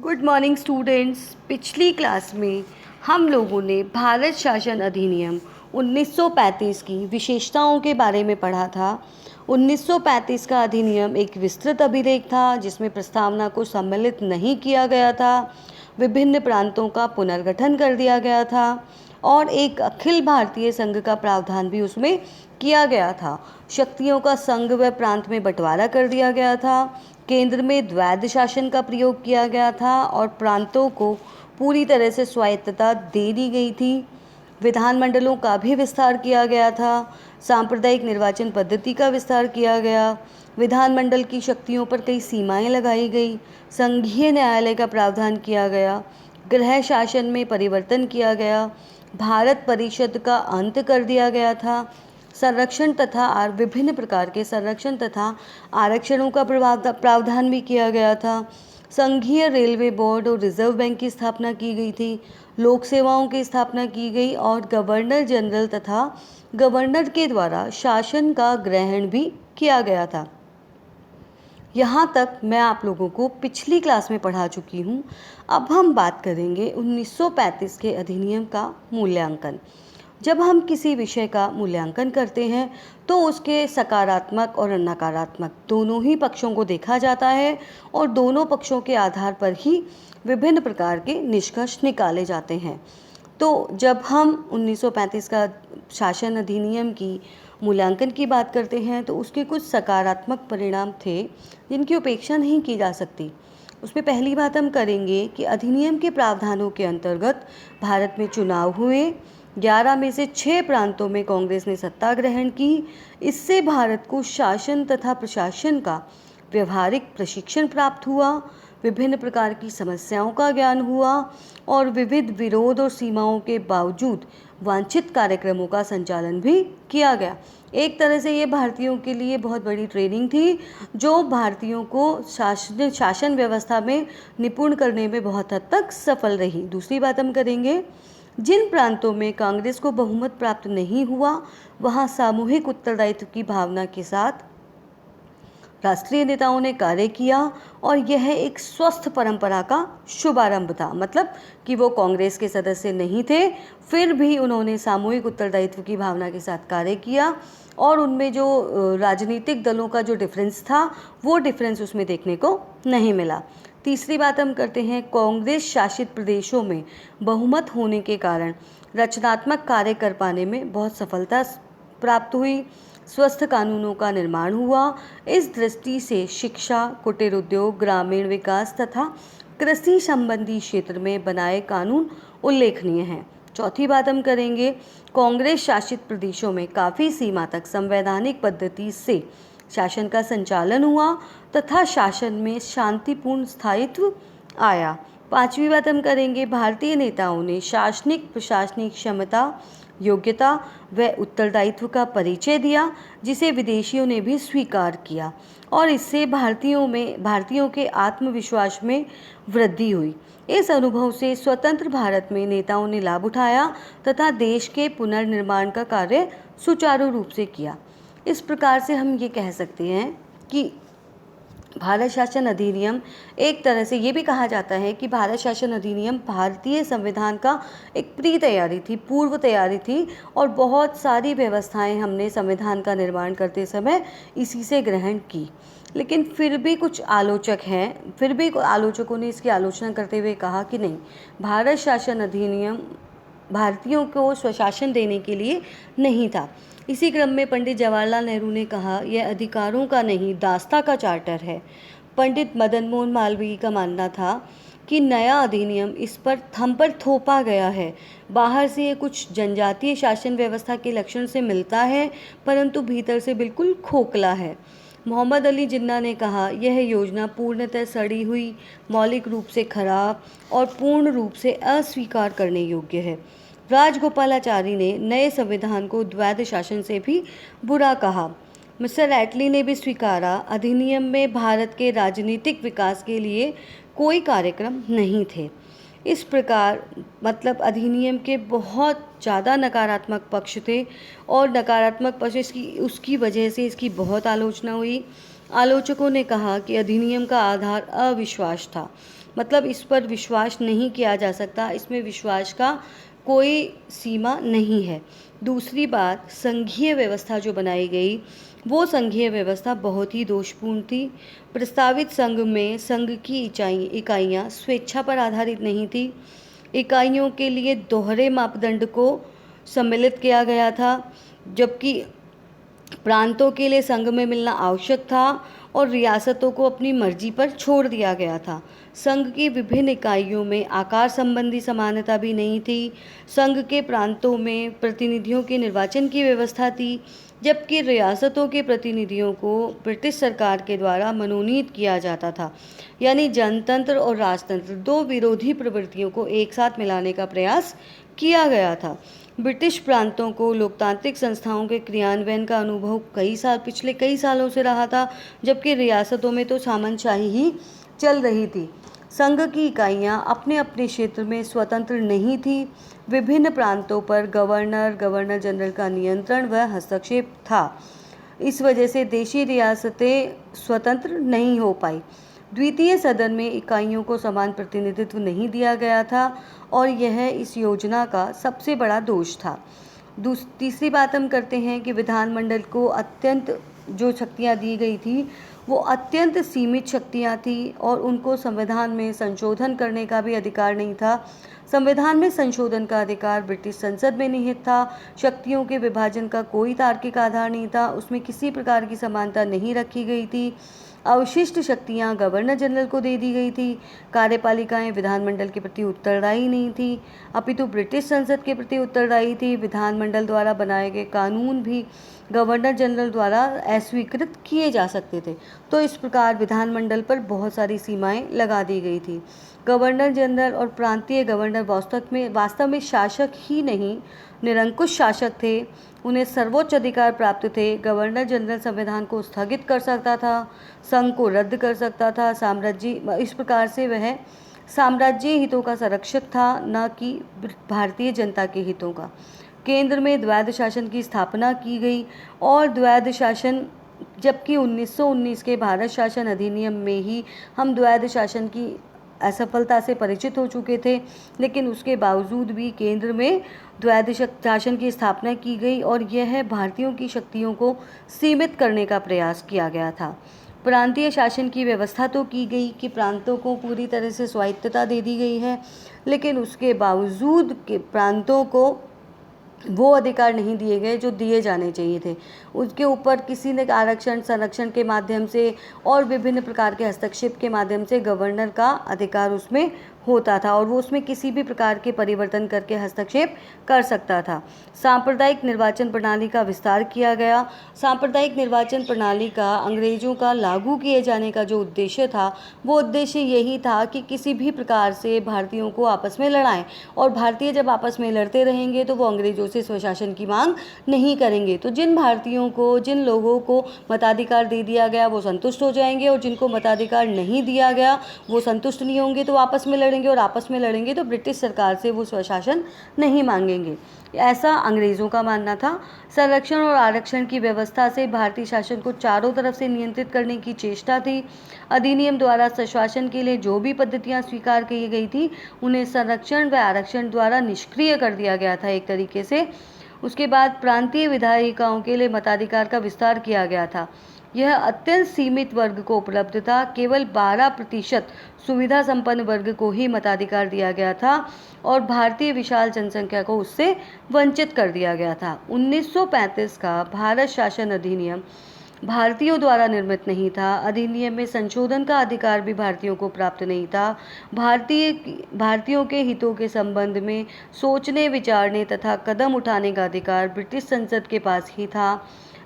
Good morning students. पिछली class में हम लोगों ने भारत शासन अधिनियम 1935 की विशेषताओं के बारे में पढ़ा था। 1935 का अधिनियम एक विस्तृत अभिलेख था जिसमें प्रस्तावना को सम्मिलित नहीं किया गया था। विभिन्न प्रांतों का पुनर्गठन कर दिया गया था और एक अखिल भारतीय संघ का प्रावधान भी उसमें किया गया था। शक्तियों का संघ व प्रांत में बंटवारा कर दिया गया था। केंद्र में द्वैध शासन का प्रयोग किया गया था और प्रांतों को पूरी तरह से स्वायत्तता दे दी गई थी। विधानमंडलों का भी विस्तार किया गया था। सांप्रदायिक निर्वाचन पद्धति का विस्तार किया गया। विधानमंडल की शक्तियों पर कई सीमाएं लगाई गई। संघीय न्यायालय का प्रावधान किया गया। गृह शासन में परिवर्तन किया गया। भारत परिषद का अंत कर दिया गया था। संरक्षण तथा विभिन्न प्रकार के संरक्षण तथा आरक्षणों का प्रावधान भी किया गया था। संघीय रेलवे बोर्ड और रिजर्व बैंक की स्थापना की गई थी। लोक सेवाओं की स्थापना की गई और गवर्नर जनरल तथा गवर्नर के द्वारा शासन का ग्रहण भी किया गया था। यहाँ तक मैं आप लोगों को पिछली क्लास में पढ़ा चुकी हूँ। अब हम बात करेंगे 1935 के अधिनियम का मूल्यांकन। जब हम किसी विषय का मूल्यांकन करते हैं तो उसके सकारात्मक और नकारात्मक दोनों ही पक्षों को देखा जाता है और दोनों पक्षों के आधार पर ही विभिन्न प्रकार के निष्कर्ष निकाले जाते हैं। तो जब हम 1935 का शासन अधिनियम की मूल्यांकन की बात करते हैं तो उसके कुछ सकारात्मक परिणाम थे जिनकी उपेक्षा नहीं की जा सकती। उसमें पहली बात हम करेंगे कि अधिनियम के प्रावधानों के अंतर्गत भारत में चुनाव हुए। 11 में से 6 प्रांतों में कांग्रेस ने सत्ता ग्रहण की। इससे भारत को शासन तथा प्रशासन का व्यवहारिक प्रशिक्षण प्राप्त हुआ। विभिन्न प्रकार की समस्याओं का ज्ञान हुआ और विविध विरोध और सीमाओं के बावजूद वांछित कार्यक्रमों का संचालन भी किया गया। एक तरह से ये भारतीयों के लिए बहुत बड़ी ट्रेनिंग थी जो भारतीयों को शासन व्यवस्था में निपुण करने में बहुत हद तक सफल रही। दूसरी बात हम करेंगे, जिन प्रांतों में कांग्रेस को बहुमत प्राप्त नहीं हुआ वहां सामूहिक उत्तरदायित्व की भावना के साथ राष्ट्रीय नेताओं ने कार्य किया और यह एक स्वस्थ परंपरा का शुभारंभ था। मतलब कि वो कांग्रेस के सदस्य नहीं थे, फिर भी उन्होंने सामूहिक उत्तरदायित्व की भावना के साथ कार्य किया और उनमें जो राजनीतिक दलों का जो डिफरेंस था वो डिफरेंस उसमें देखने को नहीं मिला। तीसरी बात हम करते हैं, कांग्रेस शासित प्रदेशों में बहुमत होने के कारण रचनात्मक कार्य कर पाने में बहुत सफलता प्राप्त हुई। स्वस्थ कानूनों का निर्माण हुआ। इस दृष्टि से शिक्षा, कुटीर उद्योग, ग्रामीण विकास तथा कृषि संबंधी क्षेत्र में बनाए कानून उल्लेखनीय हैं। चौथी बात हम करेंगे, कांग्रेस शासित प्रदेशों में काफ़ी सीमा तक संवैधानिक पद्धति से शासन का संचालन हुआ तथा शासन में शांतिपूर्ण स्थायित्व आया। पांचवी बात हम करेंगे, भारतीय नेताओं ने शासनिक प्रशासनिक क्षमता, योग्यता व उत्तरदायित्व का परिचय दिया जिसे विदेशियों ने भी स्वीकार किया और इससे भारतीयों के आत्मविश्वास में वृद्धि हुई। इस अनुभव से स्वतंत्र भारत में नेताओं ने लाभ उठाया तथा देश के पुनर्निर्माण का कार्य सुचारू रूप से किया। इस प्रकार से हम ये कह सकते हैं कि भारत शासन अधिनियम, एक तरह से ये भी कहा जाता है कि भारत शासन अधिनियम भारतीय संविधान का एक प्री तैयारी थी, पूर्व तैयारी थी और बहुत सारी व्यवस्थाएं हमने संविधान का निर्माण करते समय इसी से ग्रहण की। लेकिन फिर भी कुछ आलोचक हैं, फिर भी आलोचकों ने इसकी आलोचना करते हुए कहा कि नहीं, भारत शासन अधिनियम भारतीयों को स्वशासन देने के लिए नहीं था। इसी क्रम में पंडित जवाहरलाल नेहरू ने कहा, यह अधिकारों का नहीं दास्ता का चार्टर है। पंडित मदन मोहन मालवीय का मानना था कि नया अधिनियम इस पर थम पर थोपा गया है। बाहर से ये कुछ जनजातीय शासन व्यवस्था के लक्षण से मिलता है परंतु भीतर से बिल्कुल खोखला है। मोहम्मद अली जिन्ना ने कहा, यह योजना पूर्णतः सड़ी हुई, मौलिक रूप से खराब और पूर्ण रूप से अस्वीकार करने योग्य है। राजगोपालाचारी ने नए संविधान को द्वैध शासन से भी बुरा कहा। मिस्टर एटली ने भी स्वीकारा, अधिनियम में भारत के राजनीतिक विकास के लिए कोई कार्यक्रम नहीं थे। इस प्रकार मतलब अधिनियम के बहुत ज़्यादा नकारात्मक पक्ष थे और नकारात्मक पक्ष उसकी वजह से इसकी बहुत आलोचना हुई। आलोचकों ने कहा कि अधिनियम का आधार अविश्वास था। मतलब इस पर विश्वास नहीं किया जा सकता, इसमें विश्वास का कोई सीमा नहीं है। दूसरी बात, संघीय व्यवस्था जो बनाई गई वो संघीय व्यवस्था बहुत ही दोषपूर्ण थी। प्रस्तावित संघ में संघ की इकाइयाँ स्वेच्छा पर आधारित नहीं थी। इकाइयों के लिए दोहरे मापदंड को सम्मिलित किया गया था, जबकि प्रांतों के लिए संघ में मिलना आवश्यक था और रियासतों को अपनी मर्जी पर छोड़ दिया गया था। संघ की विभिन्न इकाइयों में आकार संबंधी समानता भी नहीं थी। संघ के प्रांतों में प्रतिनिधियों के निर्वाचन की व्यवस्था थी, जबकि रियासतों के प्रतिनिधियों को ब्रिटिश सरकार के द्वारा मनोनीत किया जाता था। यानी जनतंत्र और राजतंत्र, दो विरोधी प्रवृत्तियों को एक साथ मिलाने का प्रयास किया गया था। ब्रिटिश प्रांतों को लोकतांत्रिक संस्थाओं के क्रियान्वयन का अनुभव पिछले कई सालों से रहा था, जबकि रियासतों में तो सामंतशाही ही चल रही थी। संघ की इकाइयाँ अपने अपने क्षेत्र में स्वतंत्र नहीं थी। विभिन्न प्रांतों पर गवर्नर जनरल का नियंत्रण व हस्तक्षेप था। इस वजह से देशी रियासतें स्वतंत्र नहीं हो पाई। द्वितीय सदन में इकाइयों को समान प्रतिनिधित्व नहीं दिया गया था और यह इस योजना का सबसे बड़ा दोष था। तीसरी बात हम करते हैं कि विधानमंडल को अत्यंत जो शक्तियाँ दी गई थी वो अत्यंत सीमित शक्तियाँ थी और उनको संविधान में संशोधन करने का भी अधिकार नहीं था। संविधान में संशोधन का अधिकार ब्रिटिश संसद में निहित था। शक्तियों के विभाजन का कोई तार्किक आधार नहीं था, उसमें किसी प्रकार की समानता नहीं रखी गई थी। अवशिष्ट शक्तियां गवर्नर जनरल को दे दी गई थी। कार्यपालिकाएं विधानमंडल के प्रति उत्तरदायी नहीं थी, अपितु ब्रिटिश संसद के प्रति उत्तरदायी थी। विधानमंडल द्वारा बनाए गए कानून भी गवर्नर जनरल द्वारा अस्वीकृत किए जा सकते थे। तो इस प्रकार विधानमंडल पर बहुत सारी सीमाएं लगा दी गई थी। गवर्नर जनरल और प्रांतीय गवर्नर वास्तव में शासक ही नहीं, निरंकुश शासक थे। उन्हें सर्वोच्च अधिकार प्राप्त थे। गवर्नर जनरल संविधान को स्थगित कर सकता था, संघ को रद्द कर सकता था। इस प्रकार से वह साम्राज्यीय हितों का संरक्षक था, न कि भारतीय जनता के हितों का। केंद्र में द्वैध शासन की स्थापना की गई और द्वैध शासन, जबकि 1919 के भारत शासन अधिनियम में ही हम द्वैध शासन की असफलता से परिचित हो चुके थे, लेकिन उसके बावजूद भी केंद्र में द्वैध शासन की स्थापना की गई और यह भारतीयों की शक्तियों को सीमित करने का प्रयास किया गया था। प्रांतीय शासन की व्यवस्था तो की गई कि प्रांतों को पूरी तरह से स्वायत्तता दे दी गई है, लेकिन उसके बावजूद के प्रांतों को वो अधिकार नहीं दिए गए जो दिए जाने चाहिए थे। उसके ऊपर किसी ने आरक्षण संरक्षण के माध्यम से और विभिन्न प्रकार के हस्तक्षेप के माध्यम से गवर्नर का अधिकार उसमें होता था और वो उसमें किसी भी प्रकार के परिवर्तन करके हस्तक्षेप कर सकता था। सांप्रदायिक निर्वाचन प्रणाली का विस्तार किया गया। सांप्रदायिक निर्वाचन प्रणाली का अंग्रेजों का लागू किए जाने का जो उद्देश्य था वो उद्देश्य यही था कि किसी भी प्रकार से भारतीयों को आपस में लड़ाएं, और भारतीय जब आपस में लड़ते रहेंगे तो वो अंग्रेजों से स्वशासन की मांग नहीं करेंगे। तो जिन लोगों को मताधिकार दे दिया गया वो संतुष्ट हो जाएंगे, और जिनको मताधिकार नहीं दिया गया वो संतुष्ट नहीं होंगे, तो आपस में लड़ेंगे, और आपस में लड़ेंगे तो ब्रिटिश सरकार से वो स्वशासन नहीं मांगेंगे। ऐसा अंग्रेज़ों का मानना था। संरक्षण और आरक्षण की व्यवस्था से भारतीय शासन को चारों तरफ से नियंत्रित करने की चेष्टा थी। अधिनियम द्वारा स्वशासन के लिए जो भी पद्धतियां स्वीकार की गई थी उन्हें संरक्षण व आरक्षण द्वारा निष्क्रिय कर दिया गया था एक तरीके से। उसके बाद प्रांतीय विधायिकाओं के लिए मताधिकार का विस्तार किया गया था। यह अत्यंत सीमित वर्ग को उपलब्ध था। केवल 12% सुविधा संपन्न वर्ग को ही मताधिकार दिया गया था और भारतीय विशाल जनसंख्या को उससे वंचित कर दिया गया था। 1935 का भारत शासन अधिनियम भारतीयों द्वारा निर्मित नहीं था। अधिनियम में संशोधन का अधिकार भी भारतीयों को प्राप्त नहीं था। भारतीयों के हितों के संबंध में सोचने, विचारने तथा कदम उठाने का अधिकार ब्रिटिश संसद के पास ही था।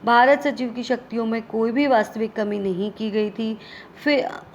भारत सचिव की शक्तियों में कोई भी वास्तविक कमी नहीं की गई थी।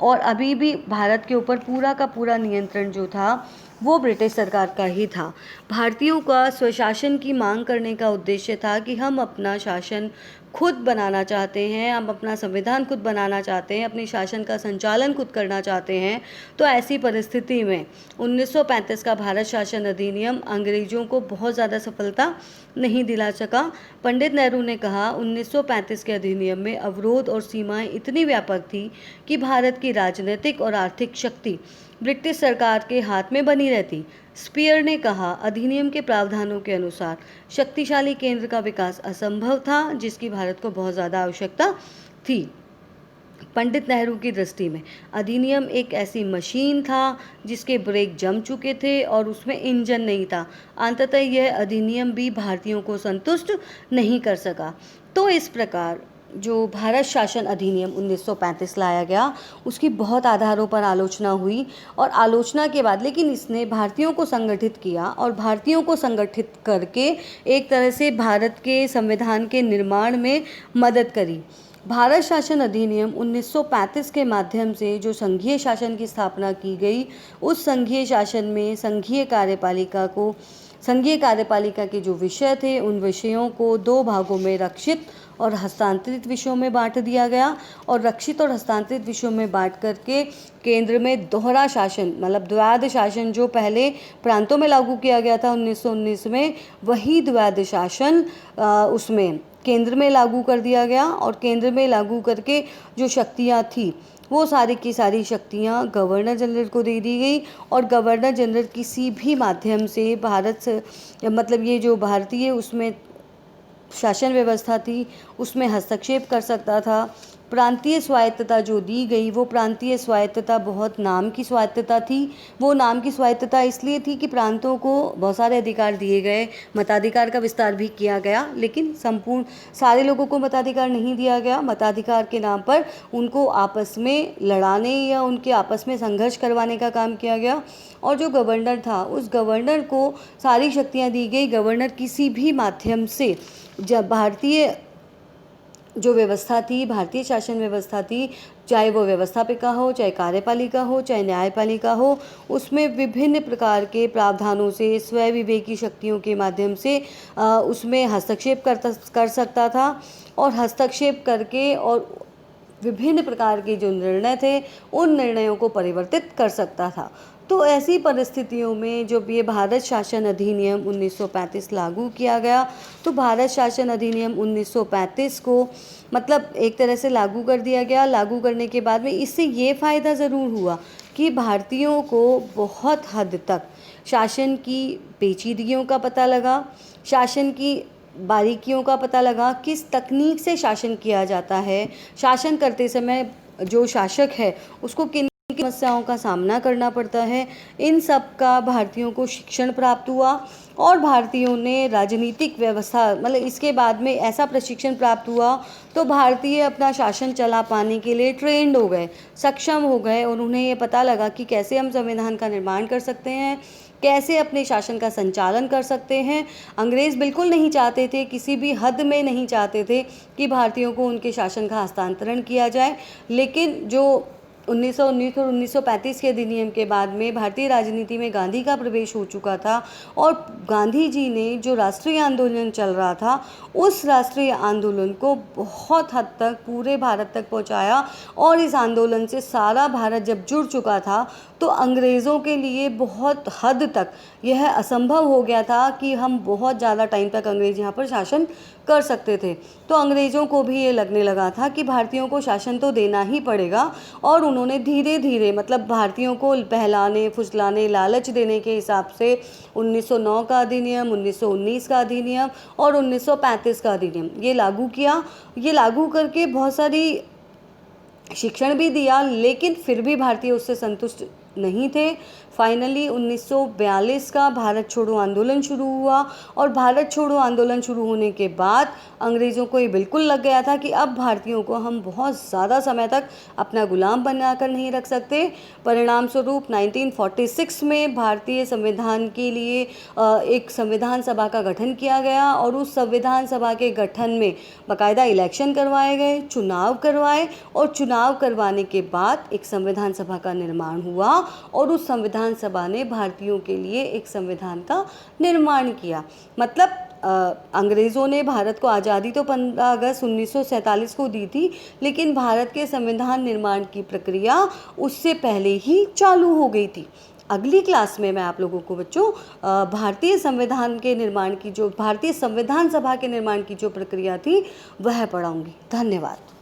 और अभी भी भारत के ऊपर पूरा का पूरा नियंत्रण जो था वो ब्रिटिश सरकार का ही था। भारतीयों का स्वशासन की मांग करने का उद्देश्य था कि हम अपना शासन खुद बनाना चाहते हैं, हम अपना संविधान खुद बनाना चाहते हैं, अपने शासन का संचालन खुद करना चाहते हैं। तो ऐसी परिस्थिति में 1935 का भारत शासन अधिनियम अंग्रेजों को बहुत ज़्यादा सफलता नहीं दिला सका। पंडित नेहरू ने कहा 1935 के अधिनियम में अवरोध और सीमाएं इतनी व्यापक थी कि भारत की राजनीतिक और आर्थिक शक्ति ब्रिटिश सरकार के हाथ में बनी रहती। स्पीयर ने कहा, अधिनियम के प्रावधानों के अनुसार शक्तिशाली केंद्र का विकास असंभव था, जिसकी भारत को बहुत ज़्यादा आवश्यकता थी। पंडित नेहरू की दृष्टि में अधिनियम एक ऐसी मशीन था जिसके ब्रेक जम चुके थे और उसमें इंजन नहीं था। अंततः यह अधिनियम भी भारतीयों को संतुष्ट नहीं कर सका। तो इस प्रकार जो भारत शासन अधिनियम 1935 लाया गया, उसकी बहुत आधारों पर आलोचना हुई और आलोचना के बाद लेकिन इसने भारतीयों को संगठित किया और भारतीयों को संगठित करके एक तरह से भारत के संविधान के निर्माण में मदद करी। भारत शासन अधिनियम 1935 के माध्यम से जो संघीय शासन की स्थापना की गई, उस संघीय शासन में संघीय कार्यपालिका के जो विषय थे, उन विषयों को दो भागों में रक्षित और हस्तांतरित विषयों में बांट दिया गया और रक्षित और हस्तांतरित विषयों में बांट करके केंद्र में दोहरा शासन मतलब द्वैध शासन जो पहले प्रांतों में लागू किया गया था 1919 में, वही द्वैध शासन उसमें केंद्र में लागू कर दिया गया और केंद्र में लागू करके जो शक्तियाँ थी वो सारी की सारी शक्तियाँ गवर्नर जनरल को दे दी गई और गवर्नर जनरल किसी भी माध्यम से भारत से मतलब ये जो भारतीय उसमें शासन व्यवस्था थी उसमें हस्तक्षेप कर सकता था। प्रांतीय स्वायत्तता जो दी गई, वो प्रांतीय स्वायत्तता बहुत नाम की स्वायत्तता थी। वो नाम की स्वायत्तता इसलिए थी कि प्रांतों को बहुत सारे अधिकार दिए गए, मताधिकार का विस्तार भी किया गया, लेकिन संपूर्ण सारे लोगों को मताधिकार नहीं दिया गया। मताधिकार के नाम पर उनको आपस में लड़ाने या उनके आपस में संघर्ष करवाने का काम किया गया। और जो गवर्नर था, उस गवर्नर को सारी शक्तियाँ दी गई। गवर्नर किसी भी माध्यम से जब भारतीय जो व्यवस्था थी, भारतीय शासन व्यवस्था थी, चाहे वो व्यवस्थापिका हो, चाहे कार्यपालिका हो, चाहे न्यायपालिका हो, उसमें विभिन्न प्रकार के प्रावधानों से स्वयं विवेकी शक्तियों के माध्यम से उसमें हस्तक्षेप कर सकता था और हस्तक्षेप करके और विभिन्न प्रकार के जो निर्णय थे उन निर्णयों को परिवर्तित कर सकता था। तो ऐसी परिस्थितियों में जब ये भारत शासन अधिनियम 1935 लागू किया गया, तो भारत शासन अधिनियम 1935 को मतलब एक तरह से लागू कर दिया गया। लागू करने के बाद में इससे ये फ़ायदा ज़रूर हुआ कि भारतीयों को बहुत हद तक शासन की पेचीदगियों का पता लगा, शासन की बारीकियों का पता लगा, किस तकनीक से शासन किया जाता है, शासन करते समय जो शासक है उसको किन समस्याओं का सामना करना पड़ता है। इन सब का भारतीयों को शिक्षण प्राप्त हुआ और भारतीयों ने राजनीतिक व्यवस्था मतलब इसके बाद में ऐसा प्रशिक्षण प्राप्त हुआ तो भारतीय अपना शासन चला पाने के लिए ट्रेंड हो गए, सक्षम हो गए और उन्हें ये पता लगा कि कैसे हम संविधान का निर्माण कर सकते हैं, कैसे अपने शासन का संचालन कर सकते हैं। अंग्रेज़ बिल्कुल नहीं चाहते थे, किसी भी हद में नहीं चाहते थे कि भारतीयों को उनके शासन का हस्तांतरण किया जाए, लेकिन जो 1919 और 1935 के अधिनियम के बाद में भारतीय राजनीति में गांधी का प्रवेश हो चुका था और गांधी जी ने जो राष्ट्रीय आंदोलन चल रहा था, उस राष्ट्रीय आंदोलन को बहुत हद तक पूरे भारत तक पहुंचाया और इस आंदोलन से सारा भारत जब जुड़ चुका था तो अंग्रेज़ों के लिए बहुत हद तक यह असंभव हो गया था कि हम बहुत ज़्यादा टाइम तक अंग्रेज़ यहाँ पर शासन कर सकते थे। तो अंग्रेज़ों को भी ये लगने लगा था कि भारतीयों को शासन तो देना ही पड़ेगा और उन्होंने धीरे धीरे मतलब भारतीयों को बहलाने फुसलाने लालच देने के हिसाब से 1909 का अधिनियम, 1919 का अधिनियम और 1935 का अधिनियम ये लागू किया। ये लागू करके बहुत सारी शिक्षण भी दिया, लेकिन फिर भी भारतीय उससे संतुष्ट नहीं थे। फाइनली 1942 का भारत छोड़ो आंदोलन शुरू हुआ और भारत छोड़ो आंदोलन शुरू होने के बाद अंग्रेज़ों को ये बिल्कुल लग गया था कि अब भारतीयों को हम बहुत ज़्यादा समय तक अपना गुलाम बनाकर नहीं रख सकते। परिणाम स्वरूप 1946 में भारतीय संविधान के लिए एक संविधान सभा का गठन किया गया और उस संविधान सभा के गठन में बाकायदा इलेक्शन करवाए गए, चुनाव करवाए और चुनाव करवाने के बाद एक संविधान सभा का निर्माण हुआ और उस संविधान सभा ने भारतीयों के लिए एक संविधान का निर्माण किया। मतलब अंग्रेज़ों ने भारत को आज़ादी तो 15 अगस्त 1947 को दी थी, लेकिन भारत के संविधान निर्माण की प्रक्रिया उससे पहले ही चालू हो गई थी। अगली क्लास में मैं आप लोगों को बच्चों भारतीय संविधान के निर्माण की जो भारतीय संविधान सभा के निर्माण की जो प्रक्रिया थी वह पढ़ाऊंगी। धन्यवाद।